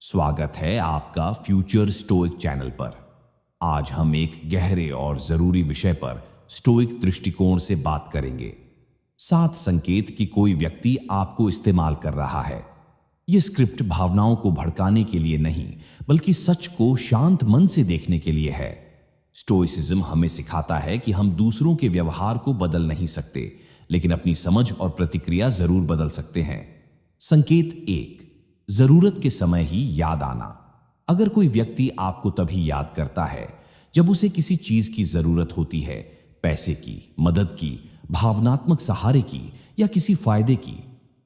स्वागत है आपका फ्यूचर स्टोइक चैनल पर। आज हम एक गहरे और जरूरी विषय पर स्टोइक दृष्टिकोण से बात करेंगे। 7 संकेत कि कोई व्यक्ति आपको इस्तेमाल कर रहा है। यह स्क्रिप्ट भावनाओं को भड़काने के लिए नहीं, बल्कि सच को शांत मन से देखने के लिए है। स्टोइसिज्म हमें सिखाता है कि हम दूसरों के व्यवहार को बदल नहीं सकते, लेकिन अपनी समझ और प्रतिक्रिया जरूर बदल सकते हैं। संकेत 1, जरूरत के समय ही याद आना। अगर कोई व्यक्ति आपको तभी याद करता है जब उसे किसी चीज की जरूरत होती है, पैसे की, मदद की, भावनात्मक सहारे की या किसी फायदे की,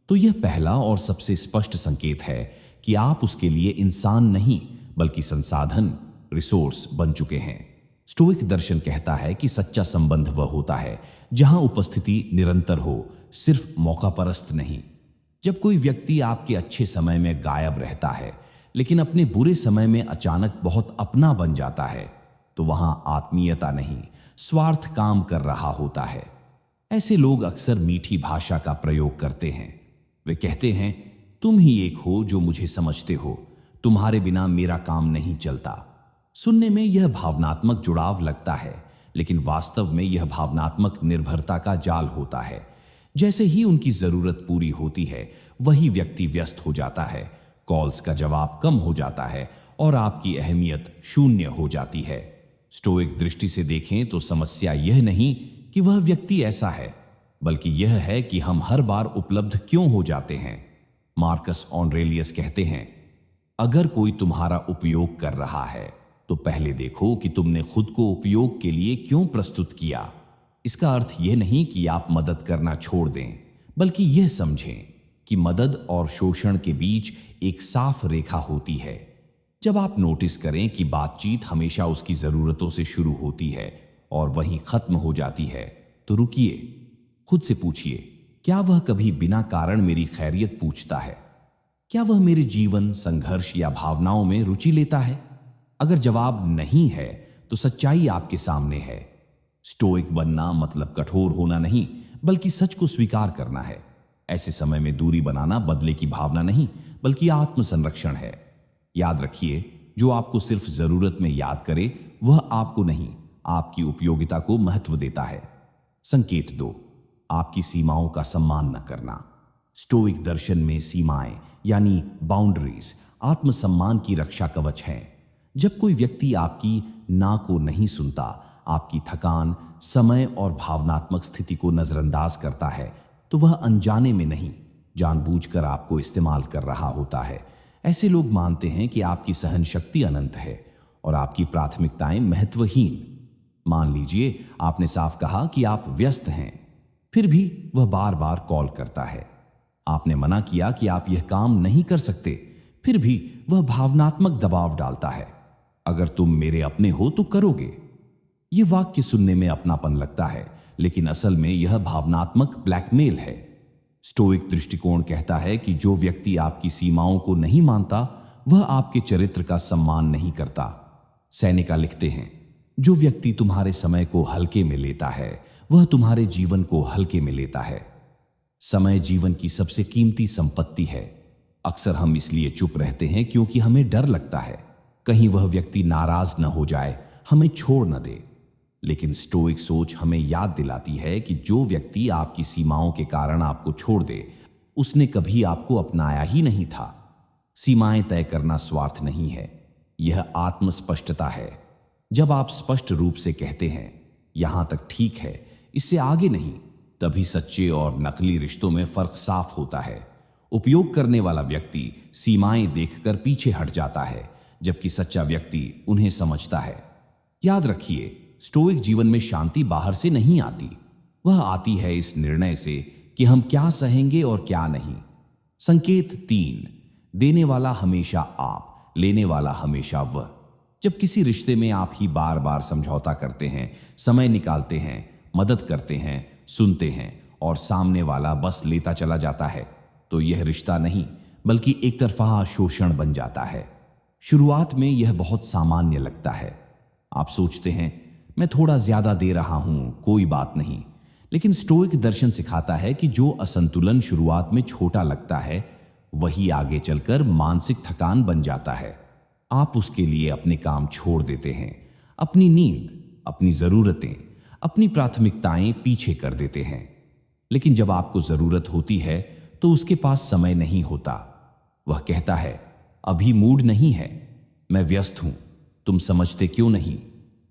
तो यह पहला और सबसे स्पष्ट संकेत है कि आप उसके लिए इंसान नहीं बल्कि संसाधन, रिसोर्स बन चुके हैं। स्टोइक दर्शन कहता है कि सच्चा संबंध वह होता है जहां उपस्थिति निरंतर हो, सिर्फ मौकापरस्त नहीं। जब कोई व्यक्ति आपके अच्छे समय में गायब रहता है लेकिन अपने बुरे समय में अचानक बहुत अपना बन जाता है, तो वहां आत्मीयता नहीं, स्वार्थ काम कर रहा होता है। ऐसे लोग अक्सर मीठी भाषा का प्रयोग करते हैं। वे कहते हैं, तुम ही एक हो जो मुझे समझते हो, तुम्हारे बिना मेरा काम नहीं चलता। सुनने में यह भावनात्मक जुड़ाव लगता है, लेकिन वास्तव में यह भावनात्मक निर्भरता का जाल होता है। जैसे ही उनकी जरूरत पूरी होती है, वही व्यक्ति व्यस्त हो जाता है, कॉल्स का जवाब कम हो जाता है और आपकी अहमियत शून्य हो जाती है। स्टोइक दृष्टि से देखें तो समस्या यह नहीं कि वह व्यक्ति ऐसा है, बल्कि यह है कि हम हर बार उपलब्ध क्यों हो जाते हैं। मार्कस ऑरेलियस कहते हैं, अगर कोई तुम्हारा उपयोग कर रहा है तो पहले देखो कि तुमने खुद को उपयोग के लिए क्यों प्रस्तुत किया। इसका अर्थ यह नहीं कि आप मदद करना छोड़ दें, बल्कि यह समझें कि मदद और शोषण के बीच एक साफ रेखा होती है। जब आप नोटिस करें कि बातचीत हमेशा उसकी जरूरतों से शुरू होती है और वहीं खत्म हो जाती है, तो रुकिए, खुद से पूछिए, क्या वह कभी बिना कारण मेरी खैरियत पूछता है? क्या वह मेरे जीवन, संघर्ष या भावनाओं में रुचि लेता है? अगर जवाब नहीं है, तो सच्चाई आपके सामने है। स्टोइक बनना मतलब कठोर होना नहीं, बल्कि सच को स्वीकार करना है। ऐसे समय में दूरी बनाना बदले की भावना नहीं, बल्कि आत्मसंरक्षण है। याद रखिए, जो आपको सिर्फ जरूरत में याद करे, वह आपको नहीं, आपकी उपयोगिता को महत्व देता है। संकेत 2, आपकी सीमाओं का सम्मान न करना। स्टोइक दर्शन में सीमाएं यानी बाउंड्रीज आत्मसम्मान की रक्षा कवच हैं। जब कोई व्यक्ति आपकी ना को नहीं सुनता, आपकी थकान, समय और भावनात्मक स्थिति को नजरअंदाज करता है, तो वह अनजाने में नहीं, जानबूझकर आपको इस्तेमाल कर रहा होता है। ऐसे लोग मानते हैं कि आपकी सहन शक्ति अनंत है और आपकी प्राथमिकताएं महत्वहीन। मान लीजिए आपने साफ कहा कि आप व्यस्त हैं, फिर भी वह बार बार कॉल करता है। आपने मना किया कि आप यह काम नहीं कर सकते, फिर भी वह भावनात्मक दबाव डालता है। अगर तुम मेरे अपने हो तो करोगे। यह वाक्य सुनने में अपनापन लगता है, लेकिन असल में यह भावनात्मक ब्लैकमेल है। स्टोइक दृष्टिकोण कहता है कि जो व्यक्ति आपकी सीमाओं को नहीं मानता, वह आपके चरित्र का सम्मान नहीं करता। सेनेका लिखते हैं, जो व्यक्ति तुम्हारे समय को हल्के में लेता है, वह तुम्हारे जीवन को हल्के में लेता है। समय जीवन की सबसे कीमती संपत्ति है। अक्सर हम इसलिए चुप रहते हैं क्योंकि हमें डर लगता है कहीं वह व्यक्ति नाराज न हो जाए, हमें छोड़ न दे। लेकिन स्टोइक सोच हमें याद दिलाती है कि जो व्यक्ति आपकी सीमाओं के कारण आपको छोड़ दे, उसने कभी आपको अपनाया ही नहीं था। सीमाएं तय करना स्वार्थ नहीं है, यह आत्मस्पष्टता है। जब आप स्पष्ट रूप से कहते हैं, यहां तक ठीक है, इससे आगे नहीं, तभी सच्चे और नकली रिश्तों में फर्क साफ होता है। उपयोग करने वाला व्यक्ति सीमाएं देखकर पीछे हट जाता है, जबकि सच्चा व्यक्ति उन्हें समझता है। याद रखिए, स्टोइक जीवन में शांति बाहर से नहीं आती, वह आती है इस निर्णय से कि हम क्या सहेंगे और क्या नहीं। संकेत 3, देने वाला हमेशा आप, लेने वाला हमेशा वह। जब किसी रिश्ते में आप ही बार बार समझौता करते हैं, समय निकालते हैं, मदद करते हैं, सुनते हैं और सामने वाला बस लेता चला जाता है, तो यह रिश्ता नहीं बल्कि एक तरफा शोषण बन जाता है। शुरुआत में यह बहुत सामान्य लगता है। आप सोचते हैं, मैं थोड़ा ज्यादा दे रहा हूं, कोई बात नहीं। लेकिन स्टोइक दर्शन सिखाता है कि जो असंतुलन शुरुआत में छोटा लगता है, वही आगे चलकर मानसिक थकान बन जाता है। आप उसके लिए अपने काम छोड़ देते हैं, अपनी नींद, अपनी जरूरतें, अपनी प्राथमिकताएं पीछे कर देते हैं। लेकिन जब आपको जरूरत होती है तो उसके पास समय नहीं होता। वह कहता है, अभी मूड नहीं है, मैं व्यस्त हूं, तुम समझते क्यों नहीं।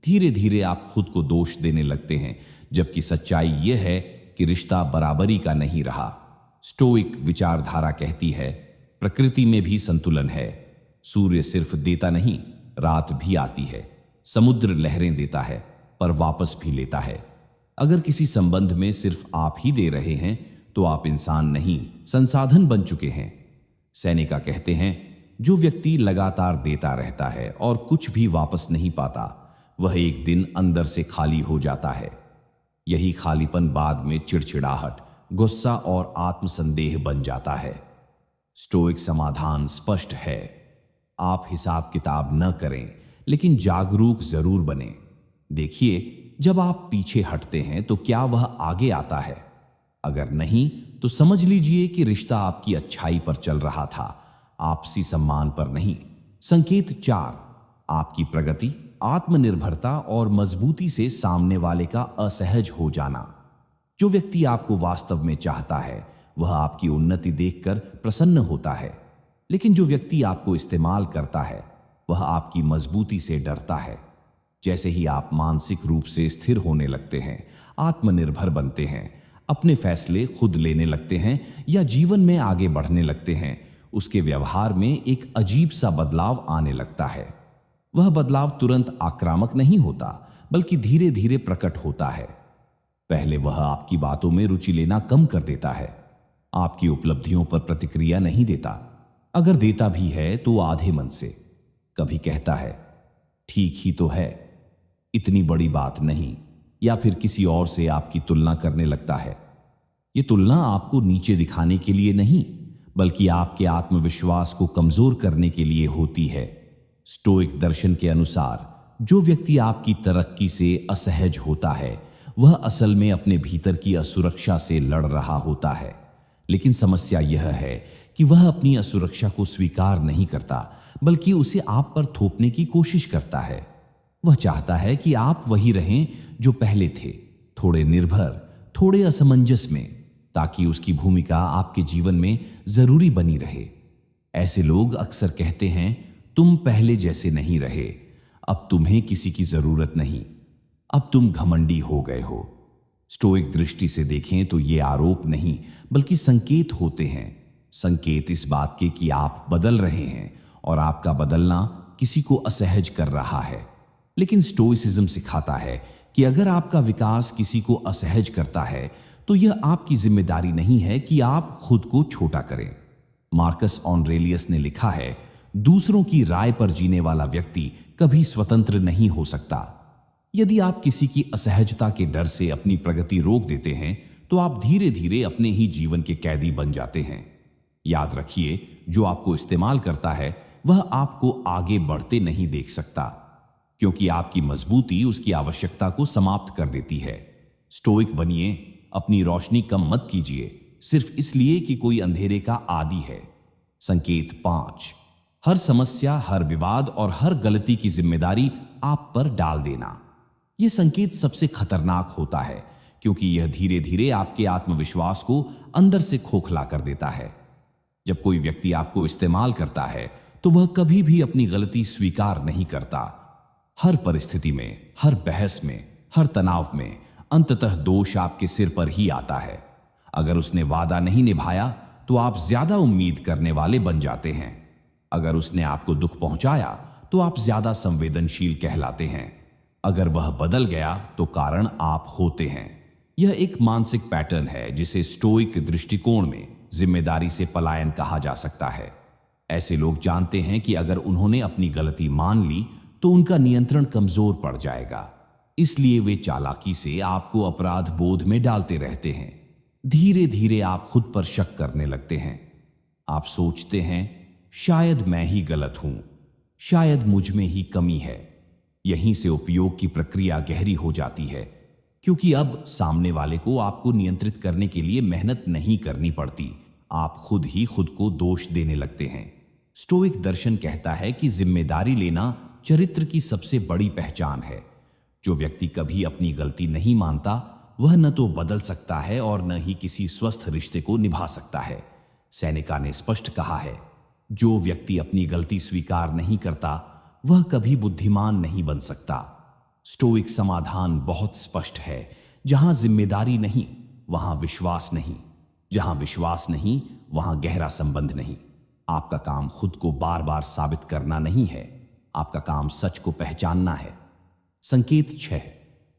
धीरे धीरे आप खुद को दोष देने लगते हैं, जबकि सच्चाई यह है कि रिश्ता बराबरी का नहीं रहा। स्टोइक विचारधारा कहती है, प्रकृति में भी संतुलन है। सूर्य सिर्फ देता नहीं, रात भी आती है। समुद्र लहरें देता है पर वापस भी लेता है। अगर किसी संबंध में सिर्फ आप ही दे रहे हैं तो आप इंसान नहीं, संसाधन बन चुके हैं। सेनेका कहते हैं, जो व्यक्ति लगातार देता रहता है और कुछ भी वापस नहीं पाता, वह एक दिन अंदर से खाली हो जाता है। यही खालीपन बाद में चिड़चिड़ाहट, गुस्सा और आत्मसंदेह बन जाता है। स्टोइक समाधान स्पष्ट है, आप हिसाब किताब न करें, लेकिन जागरूक जरूर बने। देखिए, जब आप पीछे हटते हैं तो क्या वह आगे आता है? अगर नहीं तो समझ लीजिए कि रिश्ता आपकी अच्छाई पर चल रहा था, आपसी सम्मान पर नहीं। संकेत 4, आपकी प्रगति, आत्मनिर्भरता और मजबूती से सामने वाले का असहज हो जाना। जो व्यक्ति आपको वास्तव में चाहता है वह आपकी उन्नति देखकर प्रसन्न होता है, लेकिन जो व्यक्ति आपको इस्तेमाल करता है वह आपकी मजबूती से डरता है। जैसे ही आप मानसिक रूप से स्थिर होने लगते हैं, आत्मनिर्भर बनते हैं, अपने फैसले खुद लेने लगते हैं या जीवन में आगे बढ़ने लगते हैं, उसके व्यवहार में एक अजीब सा बदलाव आने लगता है। वह बदलाव तुरंत आक्रामक नहीं होता, बल्कि धीरे धीरे प्रकट होता है। पहले वह आपकी बातों में रुचि लेना कम कर देता है, आपकी उपलब्धियों पर प्रतिक्रिया नहीं देता। अगर देता भी है तो आधे मन से। कभी कहता है, ठीक ही तो है, इतनी बड़ी बात नहीं, या फिर किसी और से आपकी तुलना करने लगता है। यह तुलना आपको नीचे दिखाने के लिए नहीं, बल्कि आपके आत्मविश्वास को कमजोर करने के लिए होती है। स्टोइक दर्शन के अनुसार जो व्यक्ति आपकी तरक्की से असहज होता है वह असल में अपने भीतर की असुरक्षा से लड़ रहा होता है। लेकिन समस्या यह है कि वह अपनी असुरक्षा को स्वीकार नहीं करता, बल्कि उसे आप पर थोपने की कोशिश करता है। वह चाहता है कि आप वही रहें जो पहले थे, थोड़े निर्भर, थोड़े असमंजस में, ताकि उसकी भूमिका आपके जीवन में जरूरी बनी रहे। ऐसे लोग अक्सर कहते हैं, तुम पहले जैसे नहीं रहे, अब तुम्हें किसी की जरूरत नहीं, अब तुम घमंडी हो गए हो। स्टोइक दृष्टि से देखें तो ये आरोप नहीं बल्कि संकेत होते हैं। संकेत इस बात के कि आप बदल रहे हैं और आपका बदलना किसी को असहज कर रहा है। लेकिन स्टोइसिज्म सिखाता है कि अगर आपका विकास किसी को असहज करता है तो यह आपकी जिम्मेदारी नहीं है कि आप खुद को छोटा करें। मार्कस ऑरेलियस ने लिखा है, दूसरों की राय पर जीने वाला व्यक्ति कभी स्वतंत्र नहीं हो सकता। यदि आप किसी की असहजता के डर से अपनी प्रगति रोक देते हैं तो आप धीरे धीरे अपने ही जीवन के कैदी बन जाते हैं। याद रखिए, जो आपको इस्तेमाल करता है वह आपको आगे बढ़ते नहीं देख सकता, क्योंकि आपकी मजबूती उसकी आवश्यकता को समाप्त कर देती है। स्टोइक बनिए, अपनी रोशनी कम मत कीजिए सिर्फ इसलिए कि कोई अंधेरे का आदी है। संकेत 5, हर समस्या, हर विवाद और हर गलती की जिम्मेदारी आप पर डाल देना। यह संकेत सबसे खतरनाक होता है, क्योंकि यह धीरे धीरे आपके आत्मविश्वास को अंदर से खोखला कर देता है। जब कोई व्यक्ति आपको इस्तेमाल करता है तो वह कभी भी अपनी गलती स्वीकार नहीं करता। हर परिस्थिति में, हर बहस में, हर तनाव में अंततः दोष आपके सिर पर ही आता है। अगर उसने वादा नहीं निभाया तो आप ज्यादा उम्मीद करने वाले बन जाते हैं। अगर उसने आपको दुख पहुंचाया तो आप ज्यादा संवेदनशील कहलाते हैं। अगर वह बदल गया तो कारण आप होते हैं। यह एक मानसिक पैटर्न है जिसे स्टोइक दृष्टिकोण में जिम्मेदारी से पलायन कहा जा सकता है। ऐसे लोग जानते हैं कि अगर उन्होंने अपनी गलती मान ली तो उनका नियंत्रण कमजोर पड़ जाएगा, इसलिए वे चालाकी से आपको अपराध बोध में डालते रहते हैं। धीरे धीरे आप खुद पर शक करने लगते हैं। आप सोचते हैं, शायद मैं ही गलत हूं, शायद मुझ में ही कमी है। यहीं से उपयोग की प्रक्रिया गहरी हो जाती है, क्योंकि अब सामने वाले को आपको नियंत्रित करने के लिए मेहनत नहीं करनी पड़ती, आप खुद ही खुद को दोष देने लगते हैं। स्टोइक दर्शन कहता है कि जिम्मेदारी लेना चरित्र की सबसे बड़ी पहचान है। जो व्यक्ति कभी अपनी गलती नहीं मानता, वह न तो बदल सकता है और न ही किसी स्वस्थ रिश्ते को निभा सकता है। सेनेका ने स्पष्ट कहा है, जो व्यक्ति अपनी गलती स्वीकार नहीं करता, वह कभी बुद्धिमान नहीं बन सकता। स्टोइक समाधान बहुत स्पष्ट है। जहां जिम्मेदारी नहीं, वहां विश्वास नहीं। जहां विश्वास नहीं, वहां गहरा संबंध नहीं। आपका काम खुद को बार बार साबित करना नहीं है, आपका काम सच को पहचानना है। संकेत 6,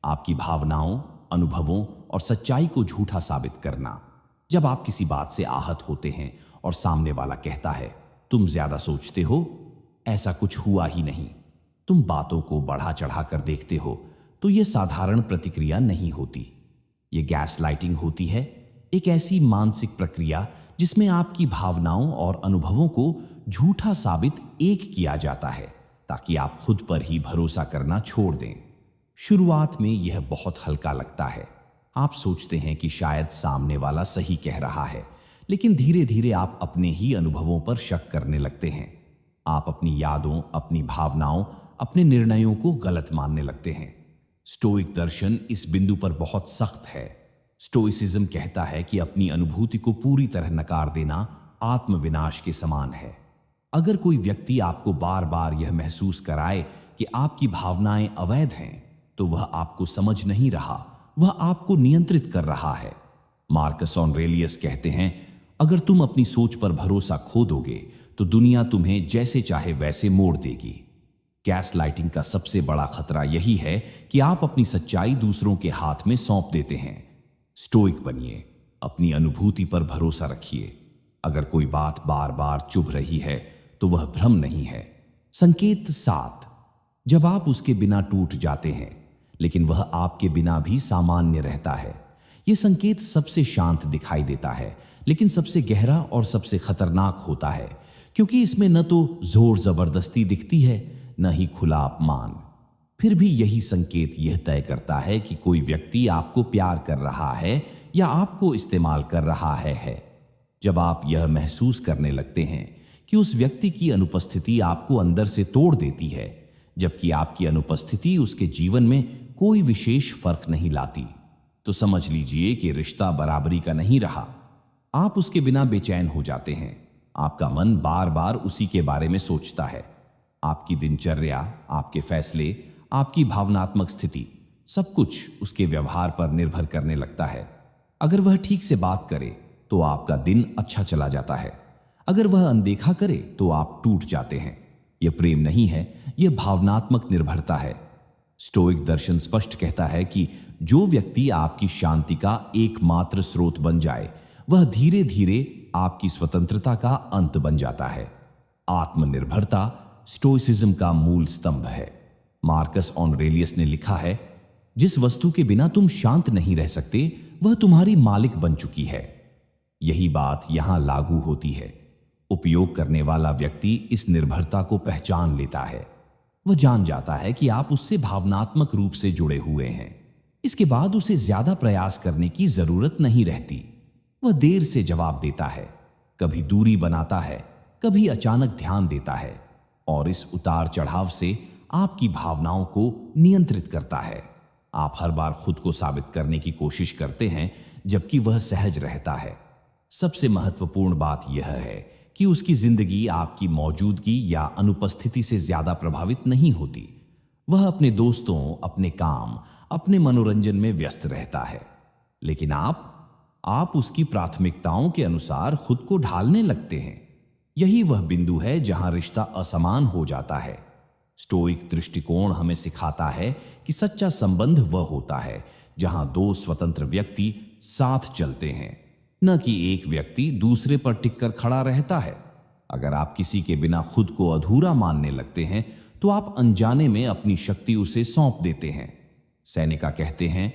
आपकी भावनाओं, अनुभवों और सच्चाई को झूठा साबित करना। जब आप किसी बात से आहत होते हैं और सामने वाला कहता है, तुम ज्यादा सोचते हो, ऐसा कुछ हुआ ही नहीं, तुम बातों को बढ़ा चढ़ा कर देखते हो, तो यह साधारण प्रतिक्रिया नहीं होती। यह गैस लाइटिंग होती है, एक ऐसी मानसिक प्रक्रिया जिसमें आपकी भावनाओं और अनुभवों को झूठा साबित एक किया जाता है ताकि आप खुद पर ही भरोसा करना छोड़ दें। शुरुआत में यह बहुत हल्का लगता है। आप सोचते हैं कि शायद सामने वाला सही कह रहा है, लेकिन धीरे धीरे आप अपने ही अनुभवों पर शक करने लगते हैं। आप अपनी यादों, अपनी भावनाओं, अपने निर्णयों को गलत मानने लगते हैं। स्टोइक दर्शन इस बिंदु पर बहुत सख्त है। स्टोइसिज्म कहता है कि अपनी अनुभूति को पूरी तरह नकार देना आत्मविनाश के समान है। अगर कोई व्यक्ति आपको बार बार यह महसूस कराए कि आपकी भावनाएं अवैध हैं, तो वह आपको समझ नहीं रहा, वह आपको नियंत्रित कर रहा है। मार्कस ऑरेलियस कहते हैं, अगर तुम अपनी सोच पर भरोसा खो दोगे तो दुनिया तुम्हें जैसे चाहे वैसे मोड़ देगी। गैस लाइटिंग का सबसे बड़ा खतरा यही है कि आप अपनी सच्चाई दूसरों के हाथ में सौंप देते हैं। स्टोइक बनिए, अपनी अनुभूति पर भरोसा रखिए। अगर कोई बात बार बार चुभ रही है तो वह भ्रम नहीं है। संकेत 7, जब आप उसके बिना टूट जाते हैं लेकिन वह आपके बिना भी सामान्य रहता है। यह संकेत सबसे शांत दिखाई देता है, लेकिन सबसे गहरा और सबसे खतरनाक होता है, क्योंकि इसमें न तो जोर जबरदस्ती दिखती है, न ही खुला अपमान। फिर भी यही संकेत यह तय करता है कि कोई व्यक्ति आपको प्यार कर रहा है या आपको इस्तेमाल कर रहा है। जब आप यह महसूस करने लगते हैं कि उस व्यक्ति की अनुपस्थिति आपको अंदर से तोड़ देती है, जबकि आपकी अनुपस्थिति उसके जीवन में कोई विशेष फर्क नहीं लाती, तो समझ लीजिए कि रिश्ता बराबरी का नहीं रहा। आप उसके बिना बेचैन हो जाते हैं। आपका मन बार बार उसी के बारे में सोचता है। आपकी दिनचर्या, आपके फैसले, आपकी भावनात्मक स्थिति, सब कुछ उसके व्यवहार पर निर्भर करने लगता है। अगर वह ठीक से बात करे तो आपका दिन अच्छा चला जाता है, अगर वह अनदेखा करे तो आप टूट जाते हैं। यह प्रेम नहीं है, यह भावनात्मक निर्भरता है। स्टोइक दर्शन स्पष्ट कहता है कि जो व्यक्ति आपकी शांति का एकमात्र स्रोत बन जाए, वह धीरे धीरे आपकी स्वतंत्रता का अंत बन जाता है। आत्मनिर्भरता स्टोइसिज्म का मूल स्तंभ है। मार्कस ऑरेलियस ने लिखा है, जिस वस्तु के बिना तुम शांत नहीं रह सकते, वह तुम्हारी मालिक बन चुकी है। यही बात यहां लागू होती है। उपयोग करने वाला व्यक्ति इस निर्भरता को पहचान लेता है। वह जान जाता है कि आप उससे भावनात्मक रूप से जुड़े हुए हैं। इसके बाद उसे ज्यादा प्रयास करने की जरूरत नहीं रहती। वह देर से जवाब देता है, कभी दूरी बनाता है, कभी अचानक ध्यान देता है, और इस उतार चढ़ाव से आपकी भावनाओं को नियंत्रित करता है। आप हर बार खुद को साबित करने की कोशिश करते हैं, जबकि वह सहज रहता है। सबसे महत्वपूर्ण बात यह है कि उसकी जिंदगी आपकी मौजूदगी या अनुपस्थिति से ज्यादा प्रभावित नहीं होती। वह अपने दोस्तों, अपने काम, अपने मनोरंजन में व्यस्त रहता है, लेकिन आप उसकी प्राथमिकताओं के अनुसार खुद को ढालने लगते हैं। यही वह बिंदु है जहां रिश्ता असमान हो जाता है। स्टोइक दृष्टिकोण हमें सिखाता है कि सच्चा संबंध वह होता है जहां दो स्वतंत्र व्यक्ति साथ चलते हैं, न कि एक व्यक्ति दूसरे पर टिककर खड़ा रहता है। अगर आप किसी के बिना खुद को अधूरा मानने लगते हैं, तो आप अनजाने में अपनी शक्ति उसे सौंप देते हैं। सेनेका कहते हैं,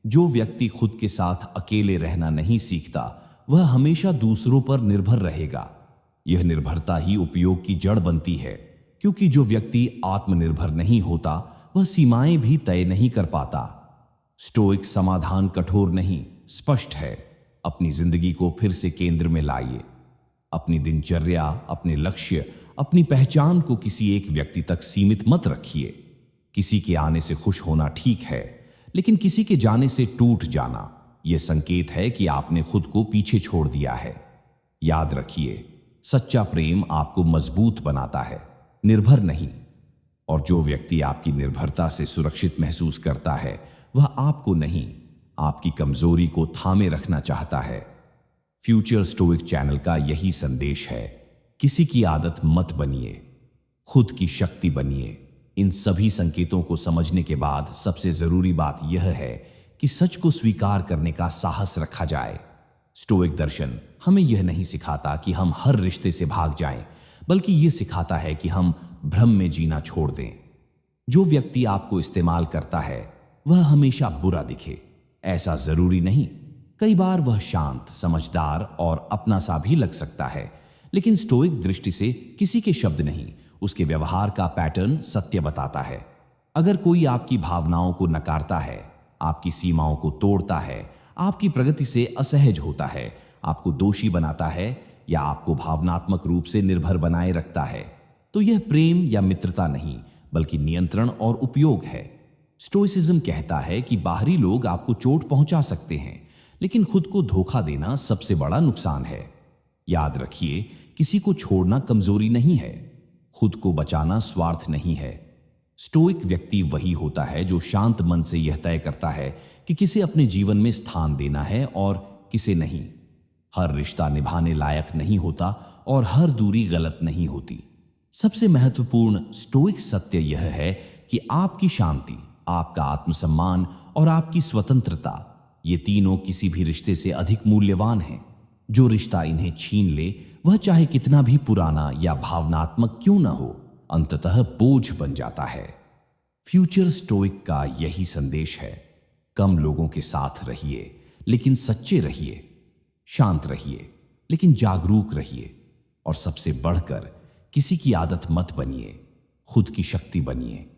जो व्यक्ति खुद के साथ अकेले रहना नहीं सीखता, वह हमेशा दूसरों पर निर्भर रहेगा। यह निर्भरता ही उपयोग की जड़ बनती है, क्योंकि जो व्यक्ति आत्मनिर्भर नहीं होता, वह सीमाएं भी तय नहीं कर पाता। स्टोइक समाधान कठोर नहीं, स्पष्ट है। अपनी जिंदगी को फिर से केंद्र में लाइए। अपनी दिनचर्या, अपने लक्ष्य, अपनी पहचान को किसी एक व्यक्ति तक सीमित मत रखिए। किसी के आने से खुश होना ठीक है, लेकिन किसी के जाने से टूट जाना यह संकेत है कि आपने खुद को पीछे छोड़ दिया है। याद रखिए, सच्चा प्रेम आपको मजबूत बनाता है, निर्भर नहीं। और जो व्यक्ति आपकी निर्भरता से सुरक्षित महसूस करता है, वह आपको नहीं, आपकी कमजोरी को थामे रखना चाहता है। फ्यूचर स्टोइक चैनल का यही संदेश है, किसी की आदत मत बनिए, खुद की शक्ति बनिए। इन सभी संकेतों को समझने के बाद सबसे जरूरी बात यह है कि सच को स्वीकार करने का साहस रखा जाए। स्टोइक दर्शन हमें यह नहीं सिखाता कि हम हर रिश्ते से भाग जाएं, बल्कि यह सिखाता है कि हम भ्रम में जीना छोड़ दें। जो व्यक्ति आपको इस्तेमाल करता है वह हमेशा बुरा दिखे, ऐसा जरूरी नहीं। कई बार वह शांत, समझदार और अपना सा भी लग सकता है, लेकिन स्टोइक दृष्टि से किसी के शब्द नहीं, उसके व्यवहार का पैटर्न सत्य बताता है। अगर कोई आपकी भावनाओं को नकारता है, आपकी सीमाओं को तोड़ता है, आपकी प्रगति से असहज होता है, आपको दोषी बनाता है या आपको भावनात्मक रूप से निर्भर बनाए रखता है, तो यह प्रेम या मित्रता नहीं, बल्कि नियंत्रण और उपयोग है। स्टोइसिज्म कहता है कि बाहरी लोग आपको चोट पहुंचा सकते हैं, लेकिन खुद को धोखा देना सबसे बड़ा नुकसान है। याद रखिए, किसी को छोड़ना कमजोरी नहीं है, खुद को बचाना स्वार्थ नहीं है। स्टोइक व्यक्ति वही होता है जो शांत मन से यह तय करता है कि किसे अपने जीवन में स्थान देना है और किसे नहीं। हर रिश्ता निभाने लायक नहीं होता और हर दूरी गलत नहीं होती। सबसे महत्वपूर्ण स्टोइक सत्य यह है कि आपकी शांति, आपका आत्मसम्मान और आपकी स्वतंत्रता, ये तीनों किसी भी रिश्ते से अधिक मूल्यवान हैं। जो रिश्ता इन्हें छीन ले, वह चाहे कितना भी पुराना या भावनात्मक क्यों न हो, अंततः बोझ बन जाता है। फ्यूचर स्टोइक का यही संदेश है, कम लोगों के साथ रहिए लेकिन सच्चे रहिए, शांत रहिए लेकिन जागरूक रहिए, और सबसे बढ़कर किसी की आदत मत बनिए, खुद की शक्ति बनिए।